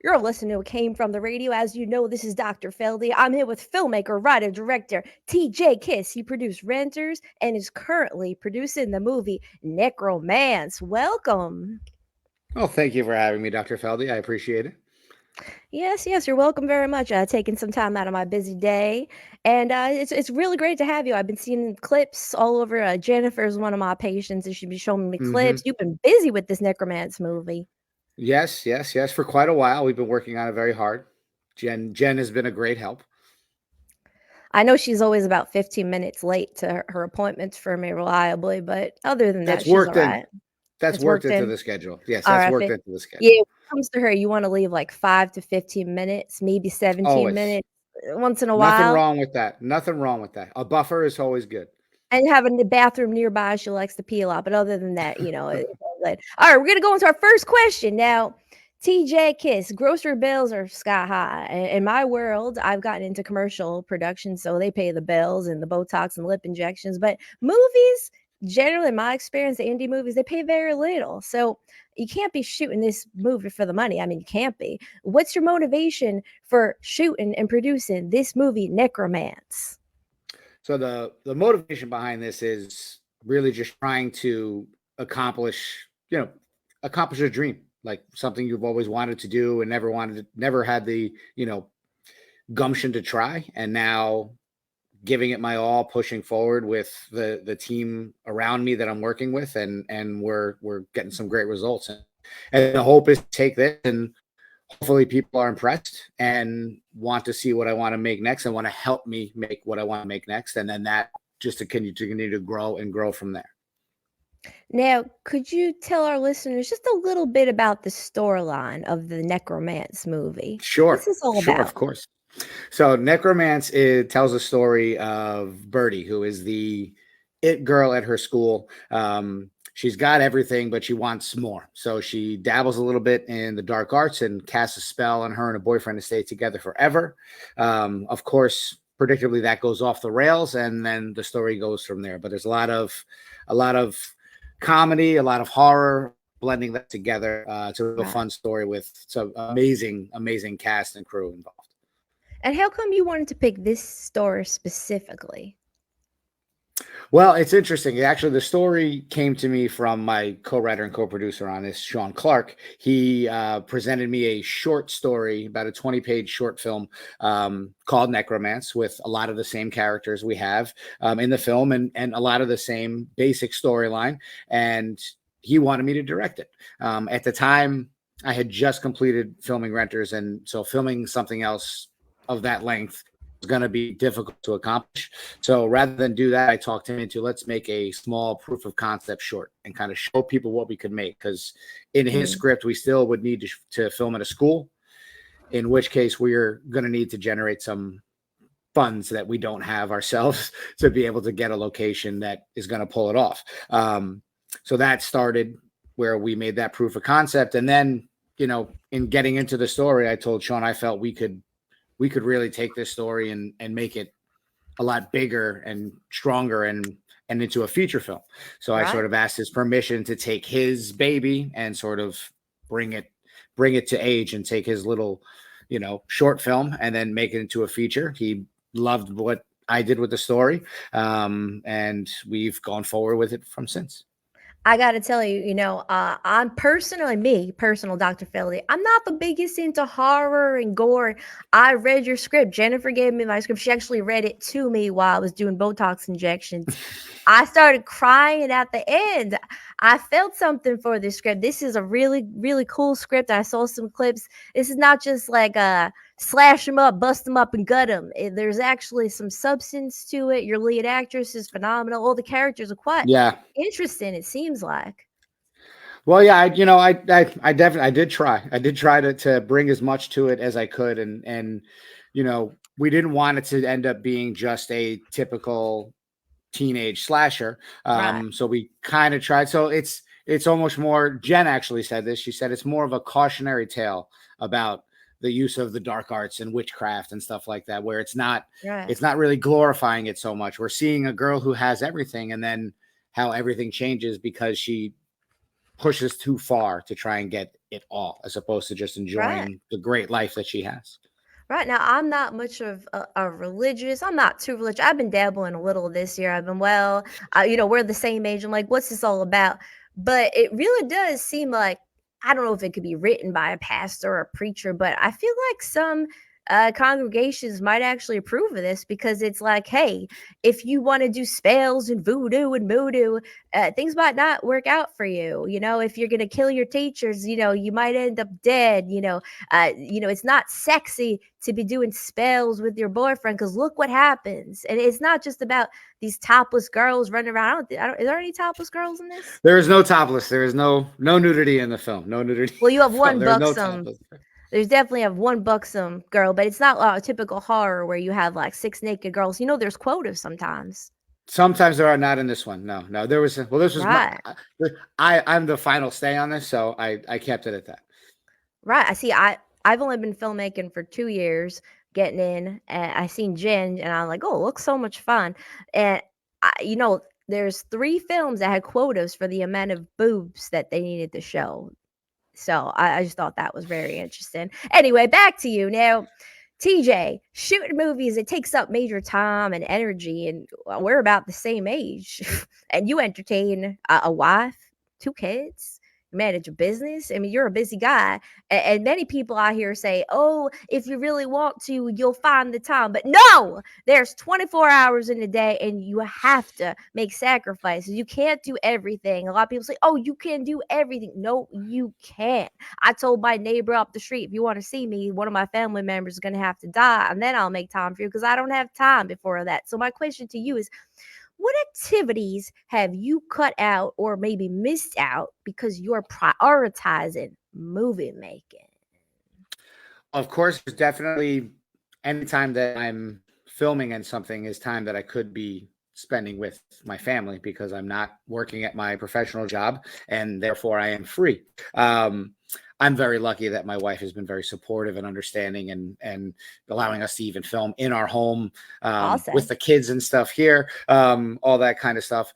You're listening to It Came From the Radio. As you know, this is Dr. Feldy. I'm here with filmmaker, writer, director TJ Kiss. He produced Renters and is currently producing the movie Necromance. Welcome. Well, thank you for having me, Dr. Feldy. I appreciate it. Yes, you're welcome very much. Taking some time out of my busy day, and it's really great to have you. I've been seeing clips all over. Jennifer's one of my patients, and she's been showing me clips. hmm You've been busy with this Necromance movie. Yes. For quite a while, we've been working on it very hard. Jen has been a great help. I know she's always about 15 minutes late to her appointments for me reliably, but other than that, That's she's all worked in. right. That's It's worked worked into in. the schedule. Yes, All that's right. worked into the Yeah, schedule. when it comes to her, you want to leave like 5 to 15 minutes, maybe 17 Always. minutes once in a Nothing while. wrong with that. Nothing wrong with that. A buffer is always good. And having the bathroom nearby, she likes to pee a lot. But other than that, it's all good. All right, we're gonna go into our first question now. TJ Kiss, grocery bills are sky high. In my world, I've gotten into commercial production, so they pay the bills and the Botox and lip injections. But movies, generally, in my experience, the indie movies, they pay very little. So you can't be shooting this movie for the money. I mean, you can't be. What's your motivation for shooting and producing this movie, Necromance? So the motivation behind this is really just trying to accomplish, accomplish a dream, like something you've always wanted to do and never had the, gumption to try. And now giving it my all, pushing forward with the team around me that I'm working with, and we're getting some great results. And the hope is to take this, and hopefully people are impressed and want to see what I want to make next and want to help me make what I want to make next. And then that just to continue to grow and grow from there. Now, could you tell our listeners just a little bit about the storyline of the Necromance movie? What's Sure, this all sure, about? of course. So Necromance, it tells a story of Birdie, who is the it girl at her school. She's got everything, but she wants more. So she dabbles a little bit in the dark arts and casts a spell on her and a boyfriend to stay together forever. Of course, predictably that goes off the rails, and then the story goes from there. But there's a lot of comedy, a lot of horror, blending that together. It's a real Right. fun story with some amazing cast and crew involved. And how come you wanted to pick this story specifically? Well, it's interesting. Actually, the story came to me from my co-writer and co-producer on this, Sean Clark. He presented me a short story, about a 20-page short film called Necromance, with a lot of the same characters we have in the film, and a lot of the same basic storyline. And he wanted me to direct it. At the time, I had just completed filming Renters, and so filming something else of that length was going to be difficult to accomplish. So rather than do that, I talked him into, let's make a small proof of concept short and kind of show people what we could make. Because in his Mhm. script, we still would need to film at a school, in which case we're going to need to generate some funds that we don't have ourselves to be able to get a location that is going to pull it off. So that started where we made that proof of concept. And then, in getting into the story, I told Sean I felt we could really take this story and make it a lot bigger and stronger and into a feature film. So I Right. sort of asked his permission to take his baby and sort of bring it to age and take his little, short film and then make it into a feature. He loved what I did with the story. And we've gone forward with it from since. I gotta tell you, I'm personally me, personal Dr. Feldy. I'm not the biggest into horror and gore. I read your script. Jennifer gave me my script. She actually read it to me while I was doing Botox injections. I started crying at the end. I felt something for this script. This is a really, really cool script. I saw some clips. This is not just like slash them up, bust them up, and gut them. There's actually some substance to it. Your lead actress is phenomenal. All the characters are quite Yeah. interesting, it seems like. Well, yeah, I definitely I did try to bring as much to it as I could, and we didn't want it to end up being just a typical teenage slasher. Right. So we kind of tried. So it's almost more. Jen actually said this. She said it's more of a cautionary tale about the use of the dark arts and witchcraft and stuff like that, where Right. it's not really glorifying it so much. We're seeing a girl who has everything, and then how everything changes because she pushes too far to try and get it all, as opposed to just Right. enjoying the great life that she has. Right now, I'm not much of a religious. I'm not too religious. I've been dabbling a little this year. I've been, well, we're the same age. I'm like, what's this all about? But it really does seem like, I don't know if it could be written by a pastor or a preacher, but I feel like some congregations might actually approve of this, because it's like, hey, if you want to do spells and voodoo and moodoo, things might not work out for you. If you're going to kill your teachers, you might end up dead. It's not sexy to be doing spells with your boyfriend, because look what happens. And it's not just about these topless girls running around. Is there any topless girls in this? There is no topless. There is no nudity in the film. No nudity. Well, you have one There is no buxom. topless. There's definitely have one buxom girl, but it's not a typical horror where you have like 6 naked girls. There's quotas sometimes. Sometimes there are, not in this one. No. There was this was Right. I'm the final say on this, so I kept it at that. Right. I see. I've only been filmmaking for 2 years, getting in, and I seen Jen, and I'm like, oh, it looks so much fun. And there's 3 films that had quotas for the amount of boobs that they needed to show. So I just thought that was very interesting. Anyway, back to you now. TJ, shooting movies, it takes up major time and energy, and we're about the same age. And you entertain a wife, 2 kids, manage a business. I mean, you're a busy guy. And many people out here say, oh, if you really want to, you'll find the time. But no, there's 24 hours in a day, and you have to make sacrifices. You can't do everything. A lot of people say, oh, you can do everything. No, you can't. I told my neighbor up the street, if you want to see me, one of my family members is going to have to die, and then I'll make time for you, because I don't have time before that. So my question to you is, what activities have you cut out or maybe missed out because you're prioritizing movie making? Of course, there's definitely any time that I'm filming and something is time that I could be spending with my family, because I'm not working at my professional job, and therefore I am free. I'm very lucky that my wife has been very supportive and understanding, and allowing us to even film in our home, Awesome. with the kids and stuff here, all that kind of stuff.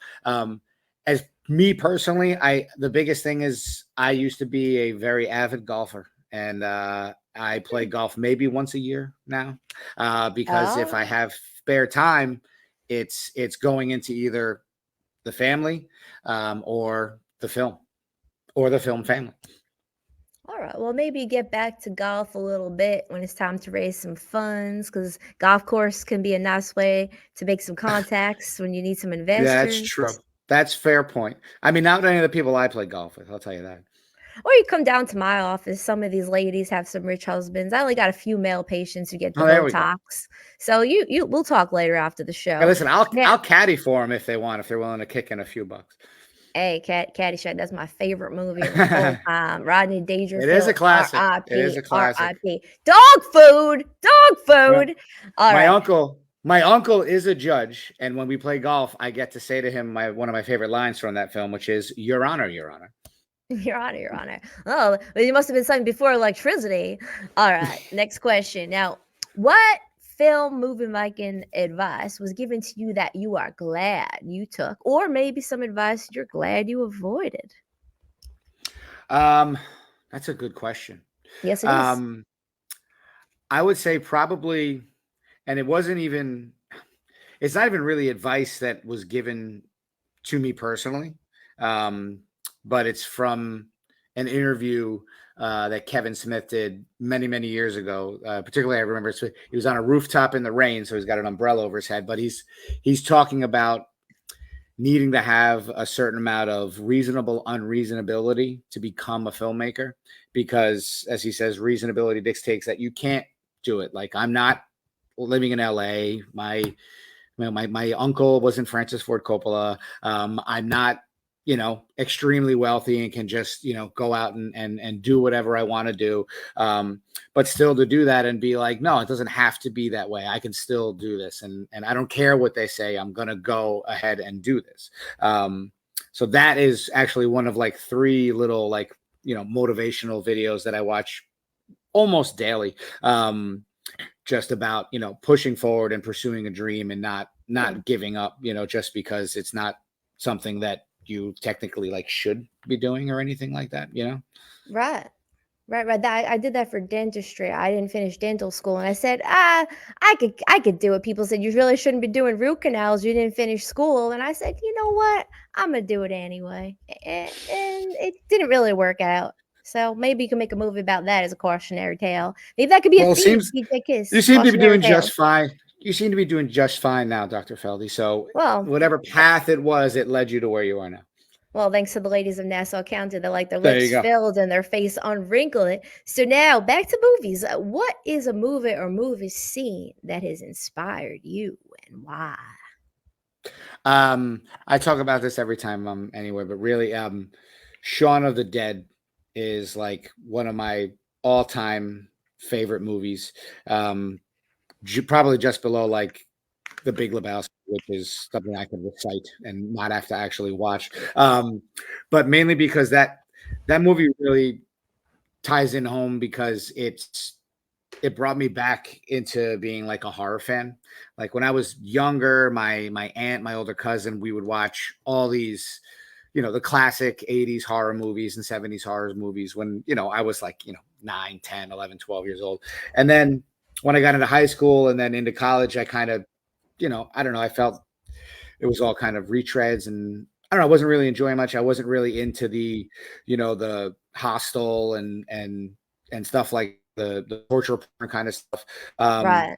As me personally, the biggest thing is I used to be a very avid golfer, and I play golf maybe once a year now, because if I Oh, have spare time, it's going into either the family, or the film, or the film family. all right. Well, maybe get back to golf a little bit when it's time to raise some funds, because golf course can be a nice way to make some contacts when you need some Yeah, that's investors. true. That's fair point. I mean, not any of the people I play golf with, I'll tell you that. Or you come down to my office. Some of these ladies have some rich husbands. I only got a few male patients who get the Oh, there we go. Botox. So we'll talk later after the Hey, show. listen, Now, I'll caddy for them if they want, if they're willing to kick in a few bucks. hey, Caddyshack, that's my favorite movie of all time. Rodney It is a Dangerfield, classic. It is R.I.P., a classic. R.I.P. Dog food, dog Well, food. All my right, uncle is a judge, and when we play golf, I get to say to him one of my favorite lines from that film, which is "Your Honor, Your Honor." Your Honor, Your Honor. Oh, well, it must have been something before electricity. All right, next question. Now, what film movie making advice was given to you that you are glad you took, or maybe some advice you're glad you avoided? Um, that's a good question. Yes, it is. Um, I would say probably, and it wasn't even. It's not even really advice that was given to me personally, um, but it's from an interview that Kevin Smith did many years ago. Particularly, I remember he was on a rooftop in the rain, so he's got an umbrella over his head. But he's talking about needing to have a certain amount of reasonable unreasonability to become a filmmaker, because, as he says, reasonability dictates that you can't do it. Like, I'm not living in LA. My uncle wasn't Francis Ford Coppola. I'm not, extremely wealthy and can just, go out and do whatever I want to do. But still to do that and be like, no, it doesn't have to be that way. I can still do this. And I don't care what they say. I'm going to go ahead and do this. So that is actually one of like 3 little, like, motivational videos that I watch almost daily. Just about, pushing forward and pursuing a dream, and not giving up, just because it's not something that you technically like should be doing or anything like that, you know? Right. Right. That I did that for dentistry. I didn't finish dental school, and I said, I could do it. People said you really shouldn't be doing root canals. You didn't finish school, and I said, you know what? I'm gonna do it anyway, and it didn't really work out. So maybe you can make a movie about that as a cautionary tale. Maybe that could be a Well, it theme. seems DJ you Kiss seem to be cautionary doing tales. just fine. You seem to be doing just fine now, Dr. Feldy. So Well, whatever path it was, it led you to where you are now. Well, thanks to the ladies of Nassau County that like their There you lips go. filled and their face unwrinkled. So now back to movies. What is a movie or movie scene that has inspired you and why? I talk about this every time I'm anywhere, but really, Shaun of the Dead is like one of my all-time favorite movies. Probably just below like The Big Lebowski, which is something I can recite and not have to actually watch. But mainly because that movie really ties in home because it brought me back into being like a horror fan. Like when I was younger, my aunt, my older cousin, we would watch all these, the classic 80s horror movies and 70s horror movies when, I was like, 9, 10, 11, 12 years old. And then when I got into high school and then into college, I kind of, I don't know, I felt it was all kind of retreads and I don't know, I wasn't really enjoying much. I wasn't really into the, the Hostel and stuff like the torture porn kind of stuff. Right.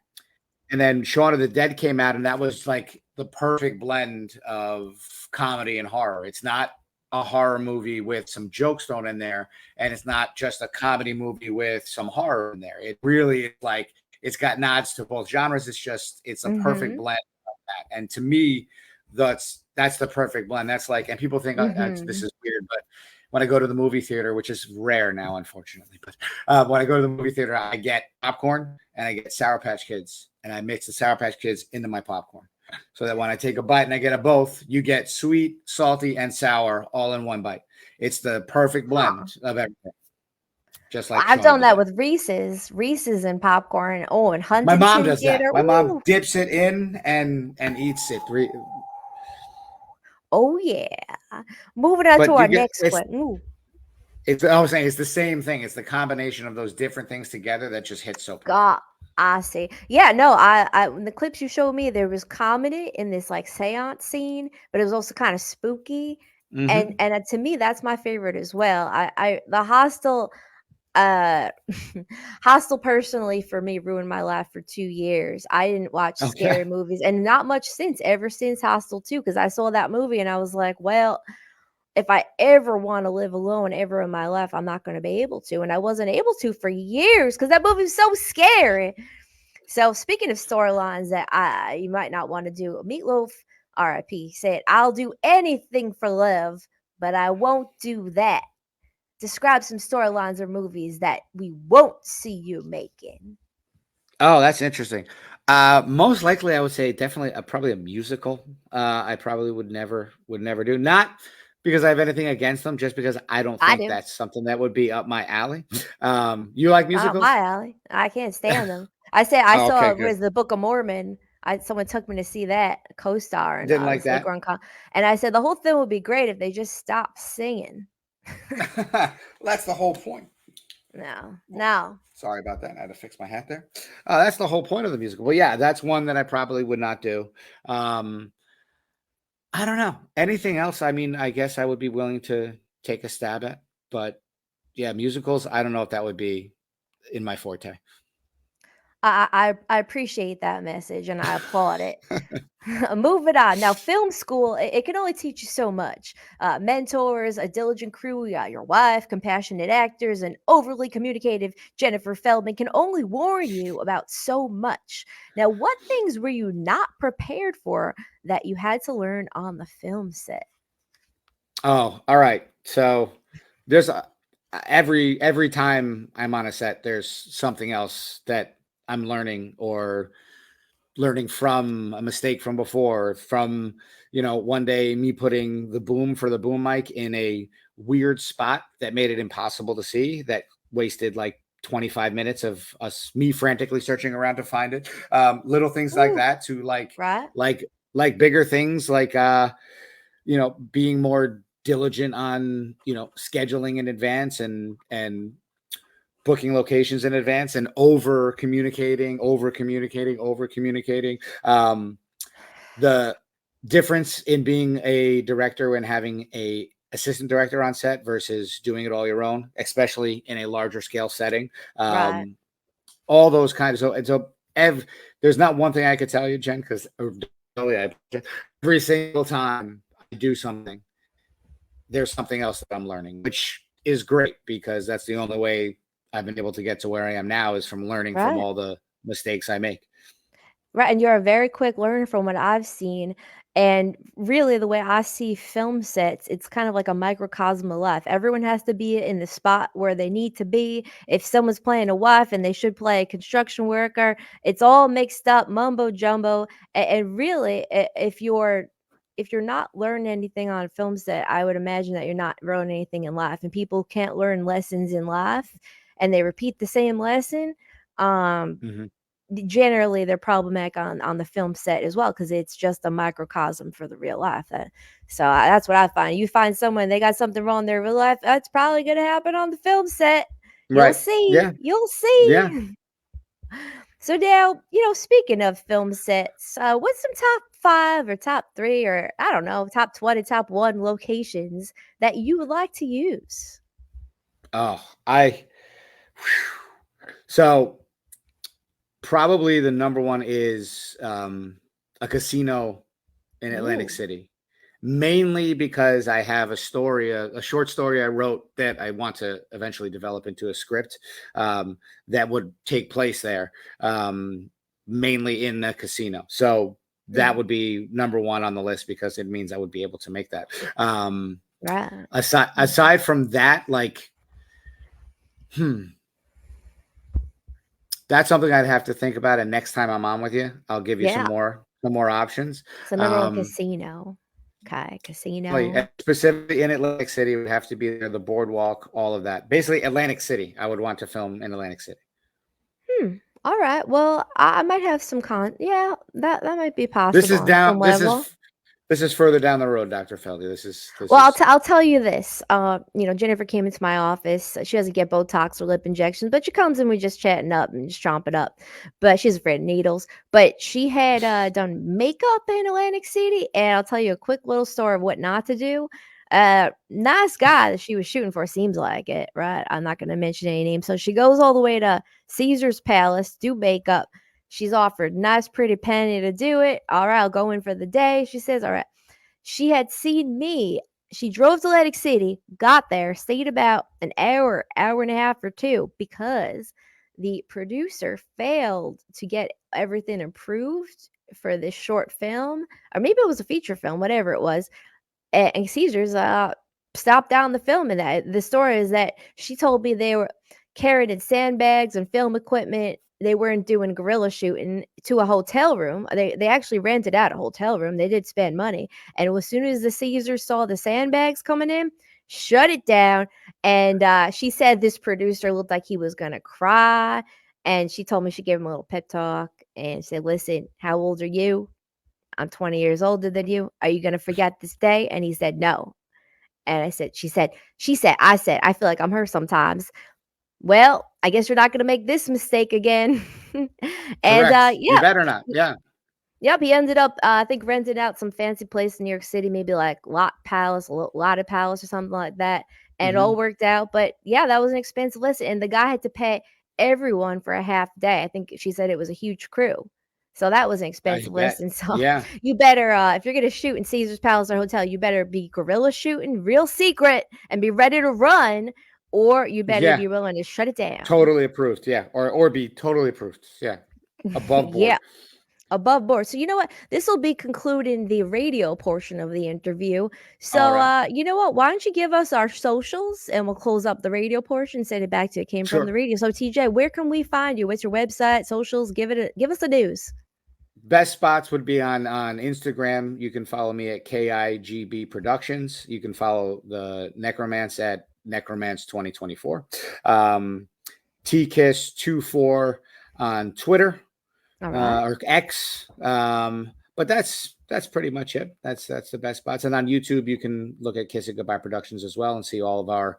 And then Shaun of the Dead came out, and that was like the perfect blend of comedy and horror. It's not a horror movie with some jokes thrown in there, and it's not just a comedy movie with some horror in there. It really is like it's got nods to both genres. It's a perfect Mm-hmm. blend of that. And to me, that's the perfect blend. That's like, and people think this Mm-hmm. is weird, but when I go to the movie theater, which is rare now, unfortunately, but when I go to the movie theater, I get popcorn and I get Sour Patch Kids, and I mix the Sour Patch Kids into my popcorn, so that when I take a bite and I get a both, you get sweet, salty, and sour all in one bite. It's the perfect Huh. blend of everything, just Well, like I've Shaun of done the that Dead. with Reese's and popcorn. Oh, and My mom Huntington does that. Theater. My mom Ooh. dips it in and eats it. Oh yeah. Moving on to But you our get next one. Ooh. I was saying it's the same thing. It's the combination of those different things together that just hits so perfect. God, I see. Yeah, no, I in the clips you showed me, there was comedy in this like seance scene, but it was also kind of spooky. Mm-hmm. And to me, that's my favorite as well. I the hostel, uh, hostel personally for me ruined my life for 2 years. I didn't watch Okay. scary movies and not much since, ever since Hostel 2, because I saw that movie and I was like, well, if I ever want to live alone ever in my life, I'm not going to be able to. And I wasn't able to for years because that movie was so scary. So speaking of storylines that you might not want to do, Meatloaf, R.I.P., said, "I'll do anything for love, but I won't do that." Describe some storylines or movies that we won't see you making. Oh, that's interesting. Most likely, I would say definitely probably a musical. I probably would never do. Not because I have anything against them, just because I don't I think do. that's something that would be up my alley. You like Not my musicals? alley. I can't stand them. I said I Oh, saw okay, good. was the Book of Mormon. Someone took me to see that co-star and Didn't the like Slate that. Grown and I said the whole thing would be great if they just stopped singing. That's the whole point. No, Well, no. sorry about that. I had to fix my hat there. That's the whole point of the musical. Well, yeah, that's one that I probably would not do. Um, I don't know. Anything else? I mean, I guess I would be willing to take a stab at, but yeah, musicals, I don't know if that would be in my forte. I appreciate that message and I applaud it. Moving on. Now, film school, it can only teach you so much. Mentors, a diligent crew, your wife, compassionate actors, and overly communicative Jennifer Feldman can only warn you about so much. Now, what things were you not prepared for that you had to learn on the film set? Oh, all right. So there's every time I'm on a set, there's something else that I'm learning or learning from a mistake from before, from one day me putting the boom for the boom mic in a weird spot that made it impossible to see, that wasted like 25 minutes of me frantically searching around to find it. Little things like Ooh, that, to like right? like like bigger things like being more diligent on, scheduling in advance and booking locations in advance and over communicating. The difference in being a director and having a assistant director on set versus doing it all your own, especially in a larger scale setting. Right. All those kinds of, there's not one thing I could tell you, Jen, because every single time I do something, there's something else that I'm learning, which is great because that's the only way I've been able to get to where I am now, is from learning from Right. all the mistakes I make. Right, and you're a very quick learner from what I've seen. And really, the way I see film sets, it's kind of like a microcosm of life. Everyone has to be in the spot where they need to be. If someone's playing a wife and they should play a construction worker, it's all mixed up, mumbo jumbo. And really, if you're not learning anything on a film set, I would imagine that you're not learning anything in life. And people can't learn lessons in life, and they repeat the same lesson. Mm-hmm. Generally they're problematic on the film set as well, because it's just a microcosm for the real life. That's what I find. You find someone, they got something wrong in their real life, that's probably going to happen on the film set. You'll Right. see. Yeah. You'll Yeah. see. So now, speaking of film sets, what's some top 5 or top 3, or I don't know, top 20, top 1 locations that you would like to use? So probably the number one is a casino in Atlantic Ooh. City, mainly because I have a story, a short story I wrote that I want to eventually develop into a script that would take place there, mainly in the casino. So that would be number one on the list, because it means I would be able to make that. Right. Aside from that, like, that's something I'd have to think about. And next time I'm on with you, I'll give you some Yeah. more options. So number one, casino. Okay, casino. Specifically in Atlantic City, it would have to be there, the boardwalk, all of that. Basically, Atlantic City. I would want to film in Atlantic City. All right. Well, I might have some yeah, that might be This possible is on some down. level. This is further down the road, Dr. Feldy. This is Well, I'll tell you this. Jennifer came into my office. She doesn't get Botox or lip injections, but she comes in, we just chatting up and just chomping up. But she's afraid of needles. But she had done makeup in Atlantic City, and I'll tell you a quick little story of what not to do. Nice guy that she was shooting for, seems like it, right? I'm not going to mention any names. So she goes all the way to Caesar's Palace, do makeup. She's offered nice, pretty penny to do it. All right, I'll go in for the day. She says, all right. She had seen me. She drove to Atlantic City, got there, stayed about an hour, hour and a half or 2, because the producer failed to get everything approved for this short film, or maybe it was a feature film, whatever it was. And Caesars stopped down the film. And that the story is that she told me they were carried in sandbags and film equipment. They weren't doing guerrilla shooting to a hotel room. They actually rented out a hotel room. They did spend money. And as soon as the Caesars saw the sandbags coming in, shut it down. And she said this producer looked like he was gonna cry. And she told me, she gave him a little pep talk and said, "Listen, how old are you? I'm 20 years older than you. Are you gonna forget this day?" And he said, "No." And I said, I said, "I feel like I'm her sometimes." Well, I guess you're not gonna make this mistake again. And Correct. You yeah. better not. Yeah. Yep, he ended up, I think, renting out some fancy place in New York City, maybe like Lotta Palace or something like that, and it all Mm-hmm. worked out. But yeah, that was an expensive lesson, and the guy had to pay everyone for a half day. I think she said it was a huge crew, so that was an I expensive bet. lesson. So Yeah. you better, if you're gonna shoot in Caesar's Palace or hotel, you better be guerrilla shooting, real secret, and be ready to run, or you better Yeah. be willing to shut it down. Totally approved. Yeah. Or be totally approved. Yeah. Above Yeah. board. Above board. So you know what? This will be concluding the radio portion of the interview. All So right. you know what? Why don't you give us our socials and we'll close up the radio portion, send it back to it came from the Sure. radio. So TJ, where can we find you? What's your website, socials? Give us the news. Best spots would be on Instagram. You can follow me at KIGB Productions. You can follow the Necromance at Necromance 2024. TKiss24 on Twitter. All right. Or X. but that's pretty much it. That's the best spots. And on YouTube, you can look at Kiss It Goodbye Productions as well and see all of our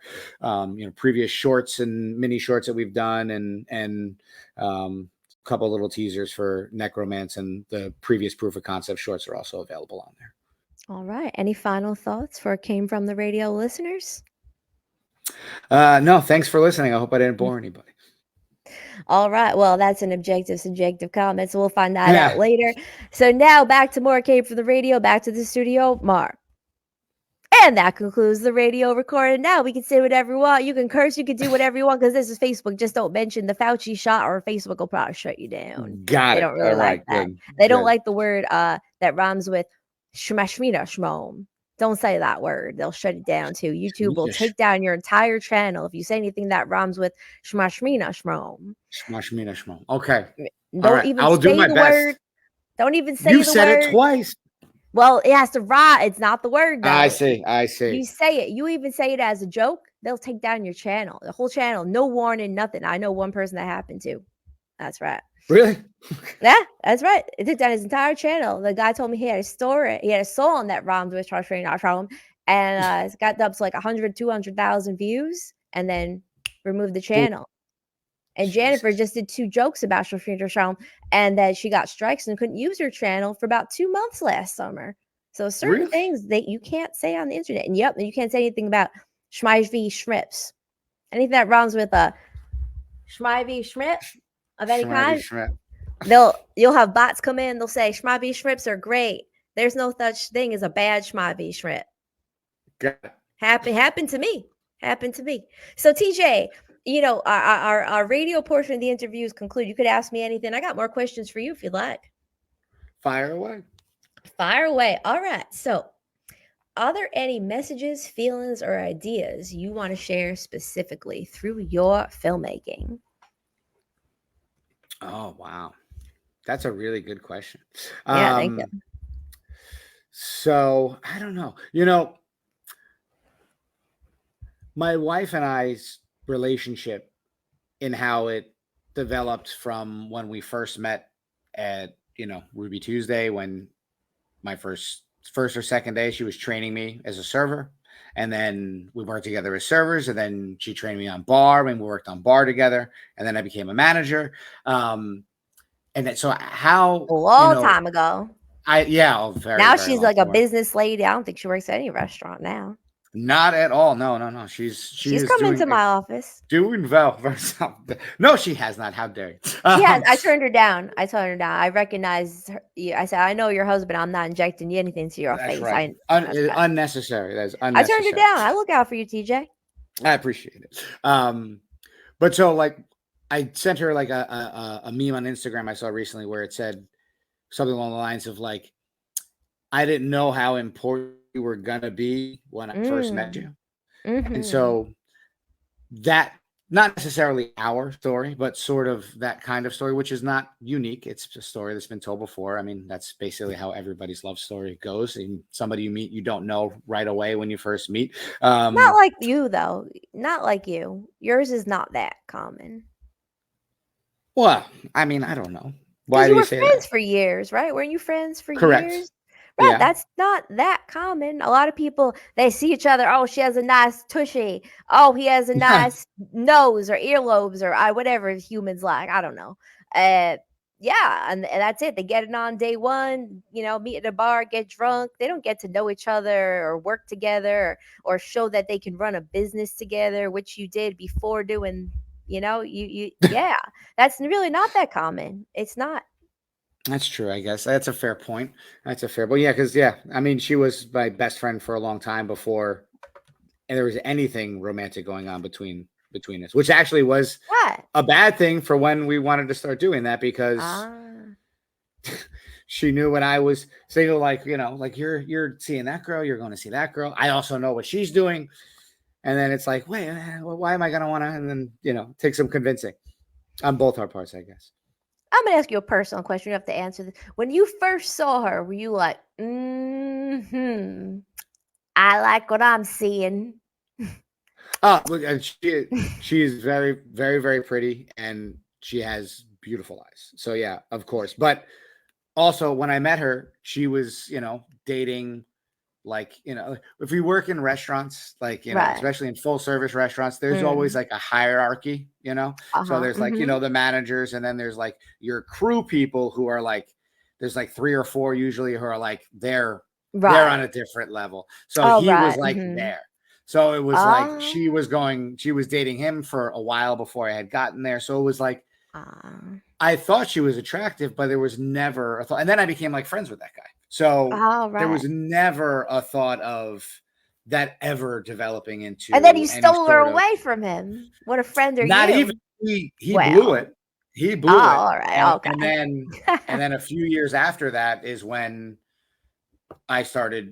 previous shorts and mini shorts that we've done, and a couple little teasers for Necromance, and the previous proof of concept shorts are also available on there. All right. Any final thoughts for Came From the Radio listeners? No, thanks for listening. I hope I didn't bore anybody. All right. Well, that's an objective, subjective comment, so we'll find that out later. So now back to more Came From the Radio, back to the studio, Mark. And that concludes the radio recording. Now we can say whatever you want. You can curse, you can do whatever you want, because this is Facebook. Just don't mention the Fauci shot, or Facebook will probably shut you down. Got it. They don't really like that. Good. They don't like the word that rhymes with shmashmina shmom. Don't say that word. They'll shut it down too. YouTube will take down your entire channel if you say anything that rhymes with shmashmina shmom. Shmashmina shmom. Okay. Don't even say the word. Don't even say the word. You said it twice. Well, it has to rhyme. It's not the word, though. I see. You say it. You even say it as a joke, they'll take down your channel, the whole channel. No warning, nothing. I know one person that happened to. That's right. Really? Yeah, that's right. It took down his entire channel. The guy told me he had a story. He had a song that rhymed with Shmashmina, and it's got up to like 100, 200,000 views, and then removed the channel. And Jennifer just did 2 jokes about Shmashmina, and that she got strikes and couldn't use her channel for about 2 months last summer. So certain things that you can't say on the internet. And you can't say anything about Shmivy Shrips. Anything that rhymes with a Shmivy Shrimp of any kind. You'll have bots come in, they'll say Shmivy Shrimps are great. There's no such thing as a bad Shmivy Shrimp. Happened to me. So TJ, our radio portion of the interview is concluded. You could ask me anything. I got more questions for you if you'd like. Fire away. All right. So, are there any messages, feelings, or ideas you want to share specifically through your filmmaking? Oh, wow. That's a really good question. Yeah, thank you. So, I don't know. My wife and I's relationship, in how it developed from when we first met at Ruby Tuesday, when my first or second day she was training me as a server, and then we worked together as servers, and then she trained me on bar, and we worked on bar together, and then I became a manager, and then so how a long time ago. Now she's like a business lady. I don't think she works at any restaurant now. Not at all. No. She's come into my office. Doing well. No, she has not. How dare you? Yeah, I turned her down. I recognized her. I said, I know your husband. I'm not injecting you anything to your face. Right. Unnecessary. That's unnecessary. I turned her down. I look out for you, TJ. I appreciate it. But so like I sent her like a meme on Instagram I saw recently where it said something along the lines of like, I didn't know how important you were gonna be when I first met you. And so that, not necessarily our story, but sort of that kind of story, which is not unique. It's a story that's been told before. I mean, that's basically how everybody's love story goes. And somebody you meet, you don't know right away when you first meet. Not like you, though. Not like you. Yours is not that common. Well, I mean, I don't know. Why do you say that? You were friends for years, right? Weren't you friends for Correct. years? Right, yeah. That's not that common. A lot of people, they see each other. Oh, she has a nice tushy. Oh, he has a nice nose or earlobes or whatever humans like. I don't know. Yeah, and that's it. They get it on day one, meet at a bar, get drunk. They don't get to know each other or work together or show that they can run a business together, which you did before doing, yeah. That's really not that common. It's not. That's true, I guess. That's a fair point. Because I mean, she was my best friend for a long time before there was anything romantic going on between us, which actually was a bad thing for when we wanted to start doing that, because she knew when I was single, like, like you're seeing that girl, you're going to see that girl. I also know what she's doing. And then it's like, wait, why am I going to want to? And then, take some convincing on both our parts, I guess. I'm going to ask you a personal question. You have to answer this. When you first saw her, were you like, I like what I'm seeing? Look, she is very, very, very pretty, and she has beautiful eyes. So yeah, of course. But also, when I met her, she was, dating, like, if you work in restaurants, like, Right. especially in full service restaurants, there's always Mm. like a hierarchy, so Uh-huh. there's like, Mm-hmm. the managers, and then there's like your crew people who are like, there's like 3 or 4 usually who are like, they're on Right. a different level. So Oh, he right. was like Mm-hmm. there. So it was like Oh. she was dating him for a while before I had gotten there. So it was like, Uh, I thought she was attractive, but there was never a thought. And then I became like friends with that guy. So oh, there right. was never a thought of that ever developing And then into you any stole her sort of, away from him. What a friend are not even, you? he blew Well. it. He Oh, blew it. all right. And Okay. then a few years after that is when I started,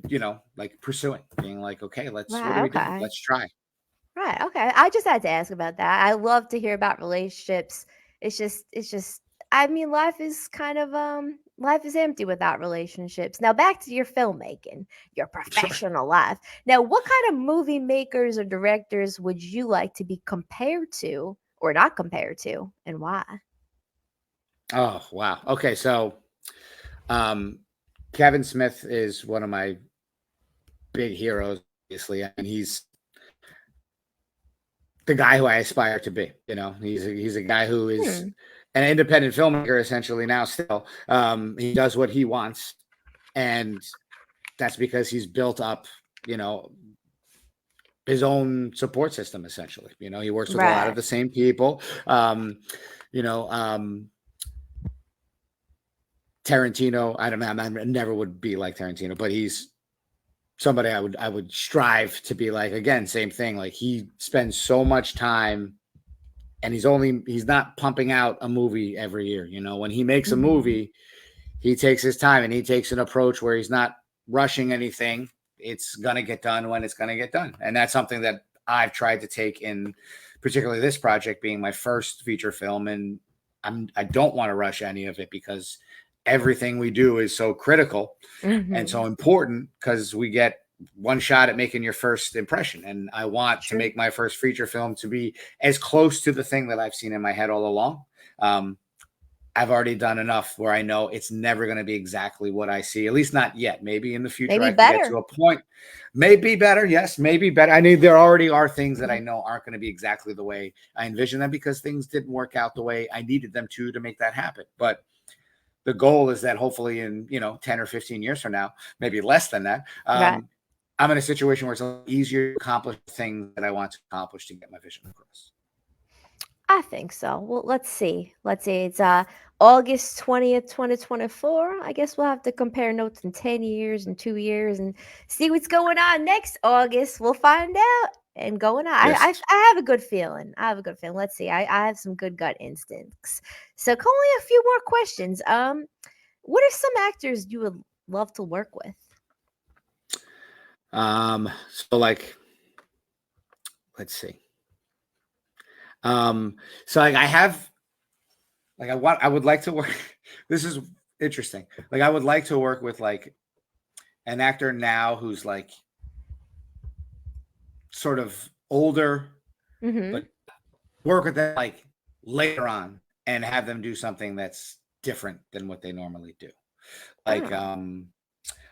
like pursuing, being like, okay, what are Right. we doing? Okay. Let's try. Right. Okay. I just had to ask about that. I love to hear about relationships. It's just I mean life is empty without relationships. Now back to your filmmaking, your Sure. professional life. Now, what kind of movie makers or directors would you like to be compared to or not compared to and why? Oh, wow. Okay. So, um, Kevin Smith is one of my big heroes, obviously. I mean, he's the guy who I aspire to be. He's a guy who is Hmm. an independent filmmaker essentially now. Still, he does what he wants, and that's because he's built up, you know, his own support system. Essentially, he works with a lot of Right. the same people. You know, um, Tarantino. I don't know. I never would be like Tarantino, but he's somebody I would strive to be like. Again, same thing. Like, he spends so much time, and he's not pumping out a movie every year. When he makes a Mhm. movie, he takes his time, and he takes an approach where he's not rushing anything. It's gonna get done when it's gonna get done, and that's something that I've tried to take in, particularly this project being my first feature film. And I don't want to rush any of it, because everything we do is so critical and so Mhm. important, because we get one shot at making your first impression. And I want to True. make my first feature film to be as close to the thing that I've seen in my head all along. Um, I've already done enough where I know it's never going to be exactly what I see, at least not yet. Maybe in the future Maybe I can get to better. a point, maybe better. Yes, maybe better. I mean, there already are things that I Mhm. know aren't going to be exactly the way I envision them, because things didn't work out the way I needed them to make that happen. But the goal is that hopefully in 10 or 15 years from now, maybe less than that, Right. I'm in a situation where it's a lot easier to accomplish things that I want to accomplish to get my vision across. I think so. Well, let's see. Let's see. It's August 20th, 2024. I guess we'll have to compare notes in 10 years and 2 years and see what's going on next August. We'll find out. And going on. I Yes. I have a good feeling. I have a good feeling. Let's see. I have some good gut instincts. So only a few more questions. What are some actors you would love to work with? So, like, let's see. So, like, I have, like, I would like to work. This is interesting. Like, I would like to work with like an actor now who's like sort of older, Mm-hmm. but work with them like later on and have them do something that's different than what they normally do. Like, Oh.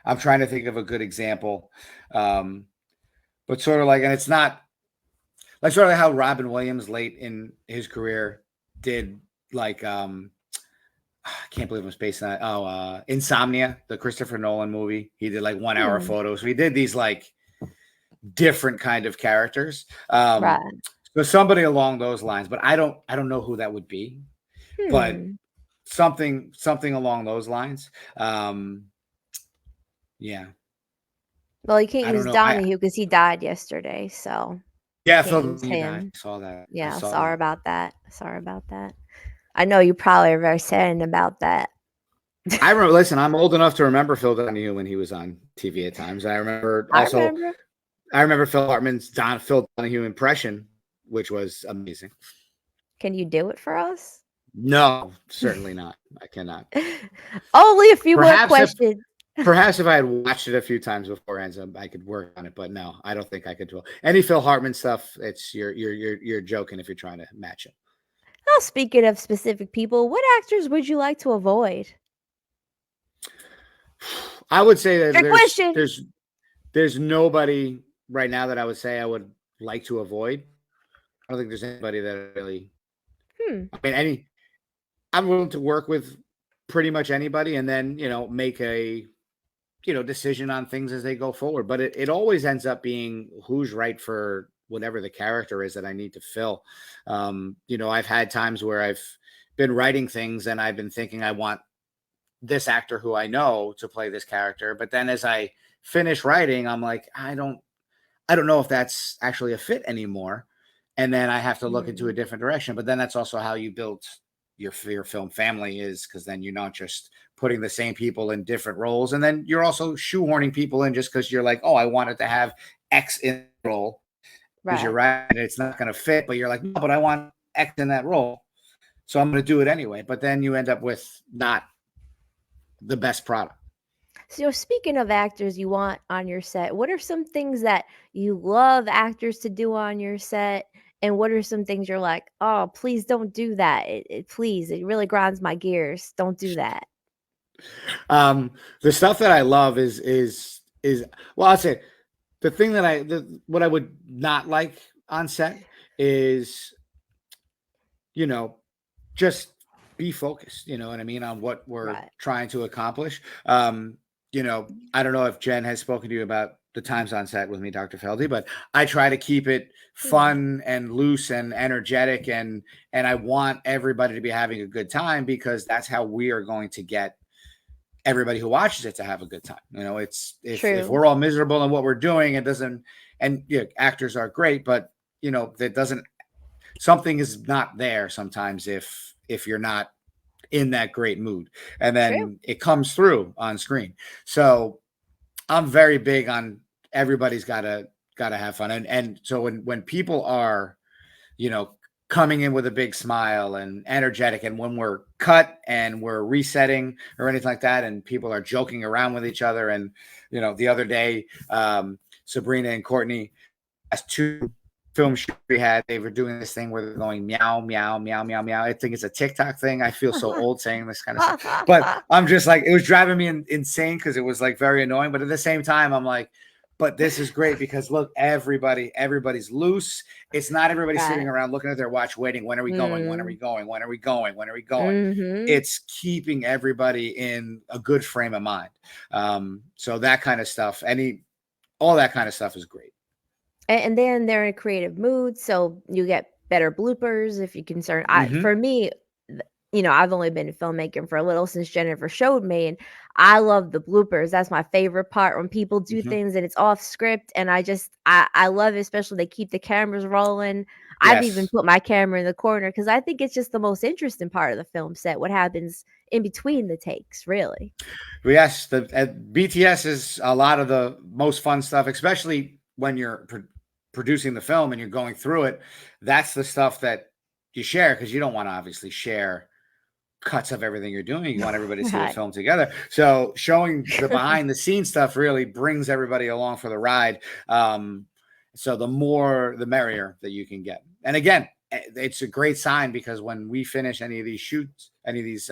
I'm trying to think of a good example. Um, but sort of like, and it's not like sort of how Robin Williams late in his career did, like, I can't believe I'm spacing that. Oh, Insomnia, the Christopher Nolan movie. He did like 1 hour Hmm. photos. So he did these like different kind of characters. Um, Right. so somebody along those lines, but I don't know who that would be, but Hmm. something along those lines. Yeah, Well, you can't I don't use know. I Donahue because he died yesterday, so Yeah, can't Phil, use you died. him. I saw that. I Yeah, saw sorry that. about that. Sorry about that. I know you probably are very saddened about that. I remember. Listen, I'm old enough to remember Phil Donahue when he was on TV at times. I remember I also. remember. I remember Phil Hartman's Phil Donahue impression, which was amazing. Can you do it for us? No, certainly not. I cannot. Only a few more Perhaps if questions. perhaps if I had watched it a few times beforehand, so I could work on it. But no, I don't think I could do it. Any Phil Hartman stuff, it's you're joking if you're trying to match it. Well, speaking of specific people, what actors would you like to avoid? I would say that Trick question. there's nobody right now that I would say I would like to avoid. I don't think there's anybody that really. Hmm. I mean, I'm willing to work with pretty much anybody, and then make a decision on things as they go forward. But it always ends up being who's right for whatever the character is that I need to fill. I've had times where I've been writing things and I've been thinking I want this actor who I know to play this character, but then as I finish writing, I'm like, I don't know if that's actually a fit anymore. And then I have to look into a different direction. But then that's also how you build your film family, is because then you're not just putting the same people in different roles. And then you're also shoehorning people in just because you're like, oh, I wanted to have X in the role. Because you're right. And it's not going to fit. But you're like, no, but I want X in that role. So I'm going to do it anyway. But then you end up with not the best product. So speaking of actors you want on your set, what are some things that you love actors to do on your set? And what are some things you're like, oh, please don't do that. Please, it really grinds my gears. Don't do that. The stuff that I love is well, I'll say the thing that what I would not like on set is, just be focused, you know what I mean, on what we're trying to accomplish. I don't know if Jen has spoken to you about the times on set with me, Dr. Feldy, but I try to keep it fun and loose and energetic, and I want everybody to be having a good time, because that's how we are going to get everybody who watches it to have a good time. It's if we're all miserable in what we're doing, it doesn't. And actors are great, but that doesn't. Something is not there sometimes if you're not in that great mood, and then it comes through on screen. So I'm very big on everybody's gotta have fun, and so when people are coming in with a big smile and energetic, and when we're cut and we're resetting or anything like that, and people are joking around with each other, and the other day Sabrina and Courtney, as two film shoot we had, they were doing this thing where they're going meow, meow, meow, meow, meow. I think it's a TikTok thing. I feel so old saying this kind of stuff, but I'm just like, it was driving me insane because it was like very annoying. But at the same time, I'm like, but this is great because look, everybody's loose. It's not everybody sitting around looking at their watch, waiting. When are we going? When are we going? When are we going? When are we going? It's keeping everybody in a good frame of mind. So that kind of stuff, all that kind of stuff is great. And then they're in a creative mood, so you get better bloopers if you're concerned. For me, I've only been a filmmaker for a little since Jennifer showed me, and I love the bloopers. That's my favorite part, when people do things and it's off script, and I love it, especially they keep the cameras rolling. I've even put my camera in the corner because I think it's just the most interesting part of the film set, what happens in between the takes, really. Yes, the BTS is a lot of the most fun stuff, especially when you're producing the film and you're going through it. That's the stuff that you share, because you don't want to obviously share cuts of everything you're doing. You want everybody to see the film together. So showing the behind the scenes stuff really brings everybody along for the ride. So the more, the merrier that you can get. And again, it's a great sign, because when we finish any of these shoots, any of these,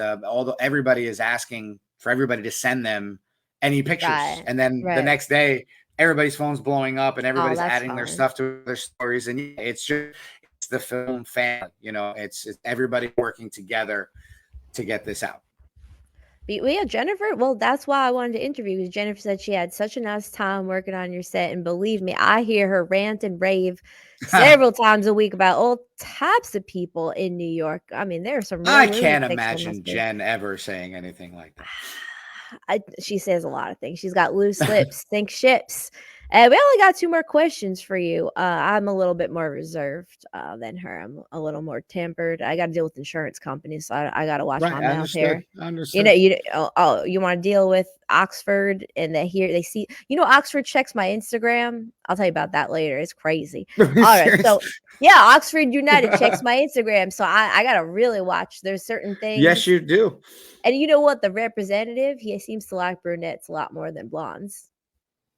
everybody is asking for everybody to send them any pictures. And then the next day, everybody's phone's blowing up and everybody's adding their stuff to their stories. And it's the film family, it's everybody working together to get this out. But yeah, Jennifer, well, that's why I wanted to interview, because Jennifer said she had such a nice time working on your set. And believe me, I hear her rant and rave several times a week about all types of people in New York. I mean, there are some real I can't imagine Jen ever saying anything like that. She says a lot of things. She's got loose lips, sink ships. We only got 2 more questions for you. I'm a little bit more reserved than her. I'm a little more tempered. I got to deal with insurance companies, so I got to watch my mouth here. Understood. You want to deal with Oxford, and they see. Oxford checks my Instagram. I'll tell you about that later. It's crazy. All right, so yeah, Oxford United checks my Instagram, so I got to really watch. There's certain things. Yes, you do. And you know what? The representative, he seems to like brunettes a lot more than blondes.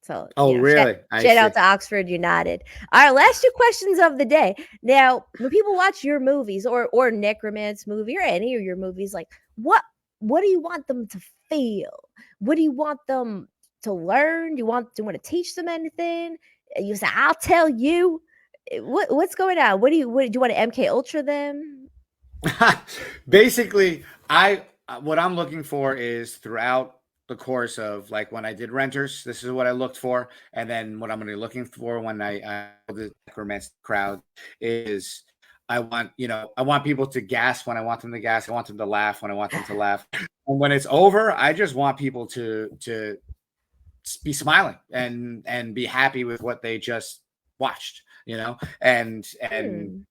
So, really? Shout out to Oxford United. All right, last 2 questions of the day. Now, when people watch your movies or Necromance movie or any of your movies, like what what do you want them to feel? What do you want them to learn? Do you want to teach them anything? You say, I'll tell you. What's going on? What do you want to MK Ultra them? Basically, I what I'm looking for is throughout the course of like when I did Renters, this is what I looked for, and then what I'm going to be looking for when I the necromancy crowd is I want people to gasp when I want them to gasp. I want them to laugh when I want them to laugh. And when it's over, I just want people to be smiling and be happy with what they just watched, and Hmm.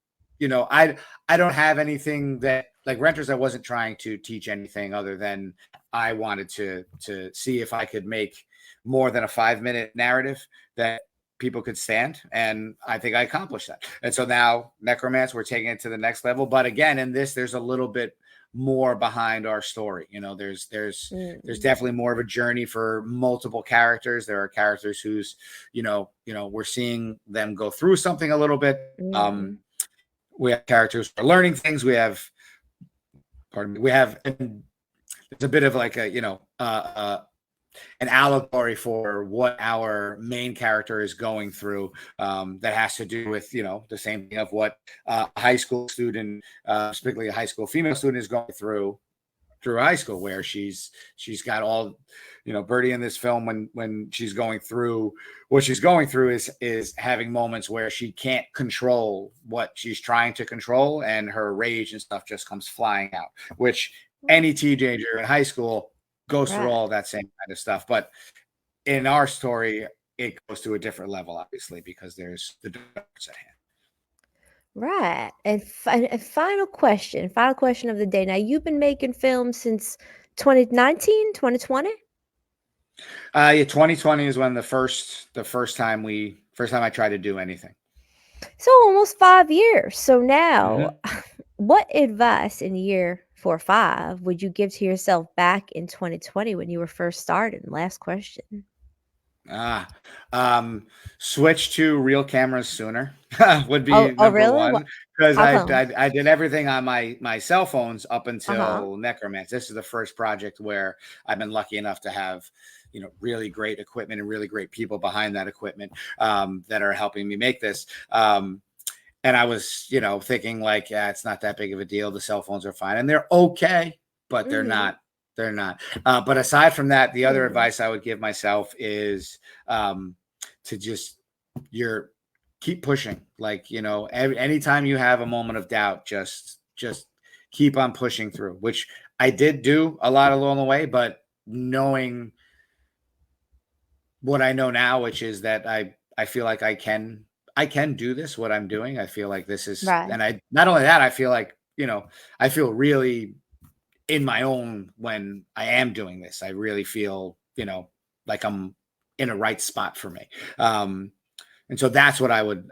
I don't have anything that like Renters. I wasn't trying to teach anything other than I wanted to see if I could make more than a 5-minute narrative that people could stand, and I think I accomplished that. And so now Necromance, we're taking it to the next level. But again, in this, there's a little bit more behind our story. There's Mm. definitely more of a journey for multiple characters. There are characters who's we're seeing them go through something a little bit. Mm. We have characters who are learning things. We have it's a bit of like an allegory for what our main character is going through, that has to do with the same thing of what a high school student, particularly a high school female student, is going through high school, where she's got all Birdie in this film, when she's going through what she's going through, is having moments where she can't control what she's trying to control, and her rage and stuff just comes flying out, which any teenager in high school goes through Right. all that same kind of stuff. But in our story, it goes to a different level, obviously, because there's the darks at hand. Right. And final question of the day. Now, you've been making films since 2019, 2020? Yeah, 2020 is when the first time I tried to do anything. So almost 5 years. So now, Mm-hmm. what advice in year 4 or 5 would you give to yourself back in 2020 when you were first starting? Last question. Ah, switch to real cameras sooner would Oh, be oh, number really? one, because How I, come? I I did everything on my cell phones up Uh-huh. until Necromance. This is the first project where I've been lucky enough to have really great equipment and really great people behind that equipment, that are helping me make this. And I was thinking like, yeah, it's not that big of a deal. The cell phones are fine and they're okay, but they're Mm-hmm. not. They're not. But aside from that, the other Hmm. advice I would give myself is, to just keep pushing. Like anytime you have a moment of doubt, just keep on pushing through. Which I did do a lot along the way, but knowing what I know now, which is that I feel like I can do this. What I'm doing, I feel like this is, Right. and I not only that, I feel like I feel really in my own when I am doing this. I really feel, like I'm in a right spot for me. And so that's what I would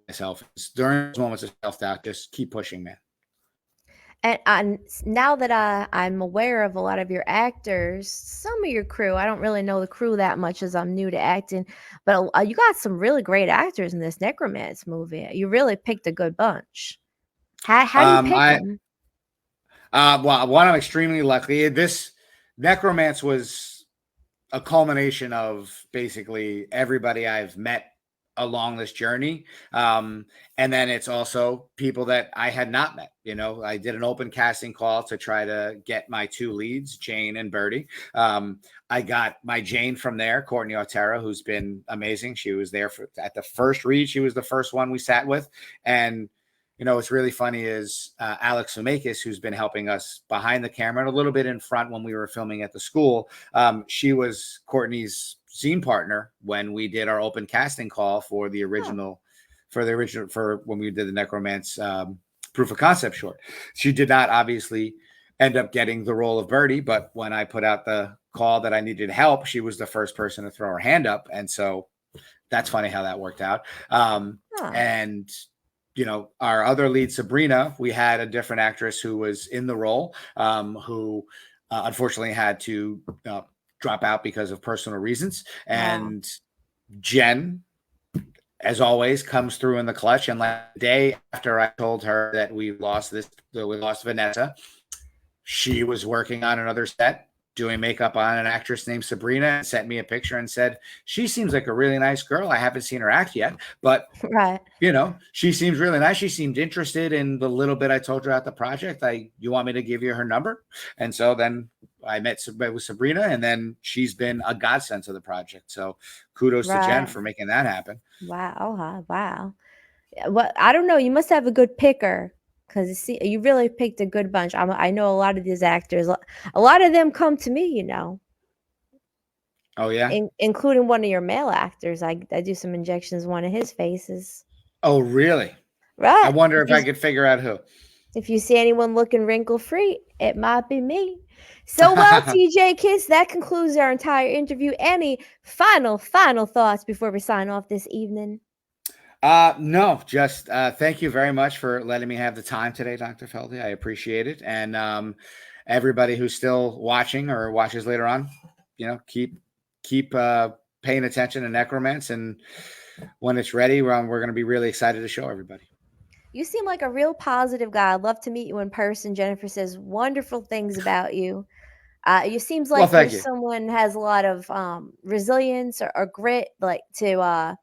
myself is during those moments of self doubt, just keep pushing, man. And now that I'm aware of a lot of your actors, some of your crew, I don't really know the crew that much as I'm new to acting, but you got some really great actors in this Necromance movie. You really picked a good bunch. How do you pick I them? well, one, I'm extremely lucky. This Necromance was a culmination of basically everybody I've met along this journey. And then it's also people that I had not met. I did an open casting call to try to get my two leads, Jane and Birdie. I got my Jane from there, Courtney Otero, who's been amazing. She was there at the first read. She was the first one we sat with. And what's really funny is Alex Sumakis, who's been helping us behind the camera and a little bit in front when we were filming at the school. She was Courtney's scene partner when we did our open casting call for the Oh, original, for when we did the Necromance proof of concept short. She did not obviously end up getting the role of Birdie, but when I put out the call that I needed help, she was the first person to throw her hand up, and so that's funny how that worked out. oh. And our other lead, Sabrina, we had a different actress who was in the role, who unfortunately had to drop out because of personal reasons. Wow. And Jen, as always, comes through in the clutch. And like the day after I told her that we lost Vanessa, she was working on another set doing makeup on an actress named Sabrina and sent me a picture and said, she seems like a really nice girl. I haven't seen her act yet, but Right. you know, she seems really nice. She seemed interested in the little bit I told her at the project. You want me to give you her number? And so then I met with Sabrina, and then she's been a godsend to the project. So kudos to Jen Right. for making that happen. Wow. Wow. Well, I don't know. You must have a good picker because you really picked a good bunch. I know a lot of these actors. A lot of them come to me, you know, Oh yeah. including one of your male actors. I do some injections in one of his faces. Oh really? I Right. wonder if I could figure out who. If you see anyone looking wrinkle free, it might be me. So, well, TJ Kiss, that concludes our entire interview. Any final thoughts before we sign off this evening? No, just thank you very much for letting me have the time today, Dr. Feldy. I appreciate it. And everybody who's still watching or watches later on, you know, keep paying attention to Necromance, and when it's ready, we're going to be really excited to show everybody. You seem like a real positive guy. I'd love to meet you in person. Jennifer says wonderful things about you. You seems Well, like you're thank you. someone has a lot of resilience or grit, like to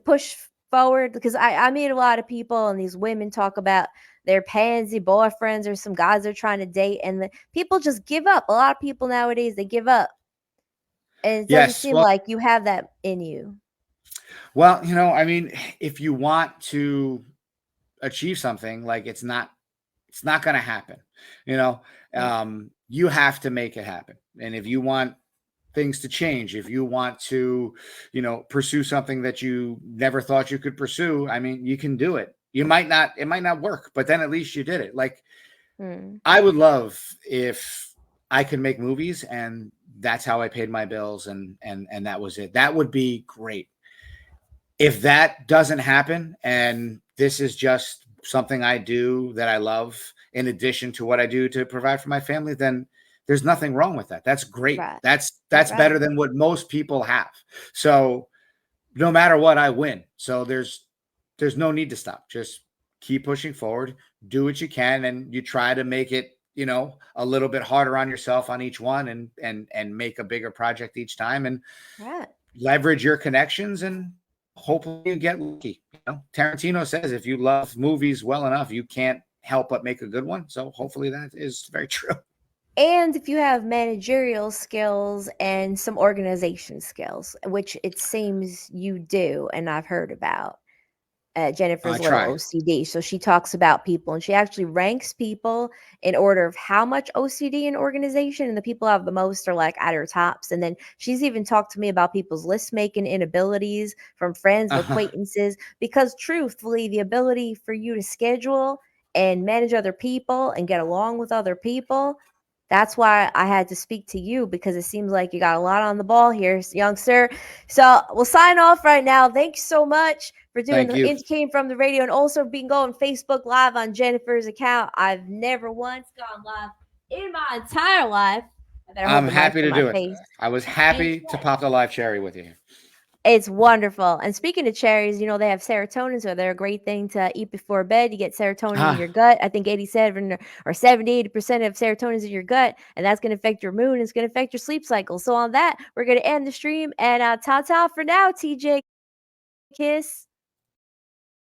push forward. Because I meet a lot of people, and these women talk about their pansy boyfriends or some guys they're trying to date, and the people just give up. A lot of people nowadays, they give up, and it doesn't Yes. seem like you have that in you. Well, you know, I mean, if you want to achieve something, like it's not going to happen. You know, you have to make it happen. And if you want things to change, if you want to, you know, pursue something that you never thought you could pursue, I mean, you can do it. It might not work, but then at least you did it. Like, I would love if I could make movies and that's how I paid my bills, and that was it. That would be great. If that doesn't happen, and this is just something I do that I love in addition to what I do to provide for my family, then there's nothing wrong with that. That's great. Right. That's Right. better than what most people have. So no matter what, I win. So there's no need to stop. Just keep pushing forward, do what you can, and you try to make it, you know, a little bit harder on yourself on each one, and make a bigger project each time, and Right. leverage your connections, and hopefully you get lucky. You know, Tarantino says if you love movies well enough, you can't help but make a good one. So hopefully that is very true. And if you have managerial skills and some organization skills, which it seems you do, and I've heard about. Jennifer's I little try. OCD. So she talks about people, and she actually ranks people in order of how much OCD in organization, and the people who have the most are like at her tops. And then she's even talked to me about people's list making inabilities from friends and acquaintances, because truthfully, the ability for you to schedule and manage other people and get along with other people. That's why I had to speak to you, because it seems like you got a lot on the ball here, young sir. So we'll sign off right now. Thanks so much for doing Thank you. It Came From the Radio, and also being going Facebook Live on Jennifer's account. I've never once gone live in my entire life. I'm happy to do it. Face. I was happy to pop the live cherry with you. It's wonderful. And speaking of cherries, you know, they have serotonin, so they're a great thing to eat before bed. You get serotonin in your gut. I think 87 or 70, 80% of serotonin is in your gut, and that's going to affect your mood. And it's going to affect your sleep cycle. So on that, we're going to end the stream, and ta-ta for now, TJ Kiss.